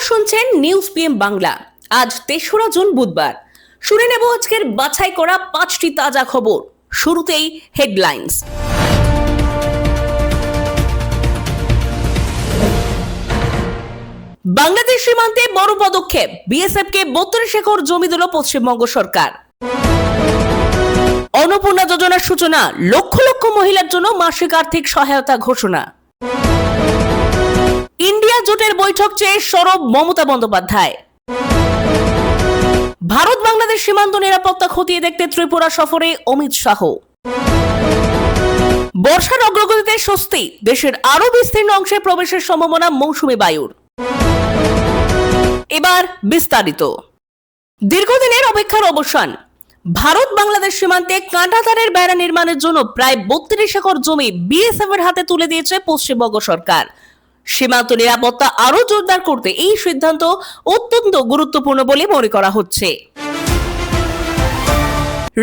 শুনছেন news PM Bangla. আজ ৩রা June বুধবার। শুনে নেব আজকের বাছাই করা 5টি তাজা খবর। শুরুতেই হেডলাইন্স। বাংলাদেশ সীমান্তে বড় পদক্ষেপ, বিএসএফ কে 32 একর জমি দিল পশ্চিমবঙ্গ সরকার। অন্নপূর্ণা যোজনার সূচনা, লক্ষ লক্ষ মহিলার জন্য মাসিক আর্থিক সহায়তা ঘোষণা। ইন্ডিয়া জোটের বৈঠক চেয়ে সরব মমতা বন্দ্যোপাধ্যায়। ভারত বাংলাদেশ সীমান্ত নিরাপত্তা খতিয়ে দেখতে ত্রিপুরা সফরে অমিত শাহ। বর্ষার অগ্রগতিতে স্বস্তি, দেশের আরো বিস্তীর্ণ অংশে প্রবেশের সম্ভাবনা মৌসুমী বায়ুর। এবার বিস্তারিত। দীর্ঘদিনের অপেক্ষার অবসান। ভারত বাংলাদেশ সীমান্তে কাঁটাতারের বেড়া নির্মাণের জন্য প্রায় 32 একর জমি বিএসএফ এর হাতে তুলে দিয়েছে পশ্চিমবঙ্গ সরকার। সীমান্ত নিরাপত্তা আরো জোরদার করতে এই সিদ্ধান্ত অত্যন্ত গুরুত্বপূর্ণ বলে মনে করা হচ্ছে।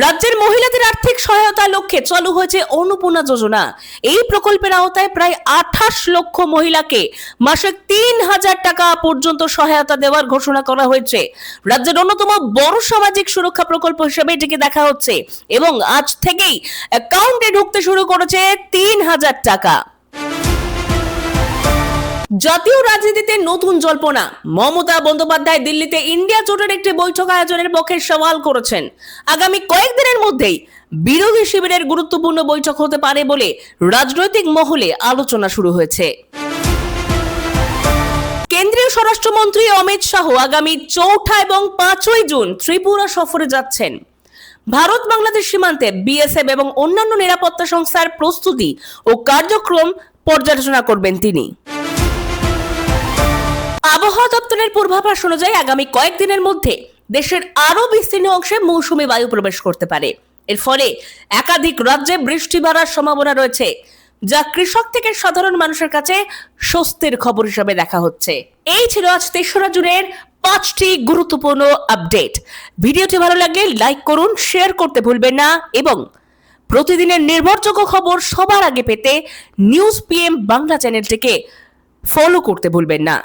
রাজ্যের মহিলাদের আর্থিক সহায়তার লক্ষ্যে চালু হয়েছে অন্নপূর্ণা যোজনা। এই প্রকল্পের আওতায় প্রায় 28 লক্ষ মহিলাকে মাসে 3000 টাকা পর্যন্ত সহায়তা দেওয়ার ঘোষণা করা হয়েছে। রাজ্যের অন্যতম বড় সামাজিক সুরক্ষা প্রকল্প হিসেবে এটিকে দেখা হচ্ছে এবং আজ থেকেই অ্যাকাউন্টে ঢুকতে শুরু করেছে 3000 টাকা। জাতীয় রাজনীতিতে নতুন জল্পনা। মমতা বন্দ্যোপাধ্যায় দিল্লিতে ইন্ডিয়া জোটের একটি বৈঠক আয়োজনের পক্ষে সওয়াল করেছেন। আগামী কয়েকদিনের মধ্যেই বিরোধী শিবিরের গুরুত্বপূর্ণ বৈঠক হতে পারে বলে রাজনৈতিক মহলে আলোচনা শুরু হয়েছে। কেন্দ্রীয় স্বরাষ্ট্রমন্ত্রী অমিত শাহ আগামী 4 এবং 5 জুন ত্রিপুরা সফরে যাচ্ছেন। ভারত বাংলাদেশ সীমান্তে বিএসএফ এবং অন্যান্য নিরাপত্তা সংস্থার প্রস্তুতি ও কার্যক্রম পর্যালোচনা করবেন তিনি। আবহাওয়া দপ্তরের পূর্বাভাস অনুযায়ী আগামী কয়েকদিনের মধ্যে দেশের আরো বিস্তীর্ণ অংশে মৌসুমী বায়ু প্রবেশ করতে পারে। এর ফলে একাধিক রাজ্যে বৃষ্টি বাড়ার সম্ভাবনা রয়েছে, যা কৃষক থেকে সাধারণ মানুষের কাছে স্বস্তির খবর হিসেবে দেখা হচ্ছে। এই ছিল আজ 3রা জুনের 5টি গুরুত্বপূর্ণ আপডেট। ভিডিওটি ভালো লাগলে লাইক করুন, শেয়ার করতে ভুলবেন না এবং প্রতিদিনের নির্ভরযোগ্য খবর সবার আগে পেতে নিউজ পিএম বাংলা চ্যানেলটিকে ফলো করতে ভুলবেন না।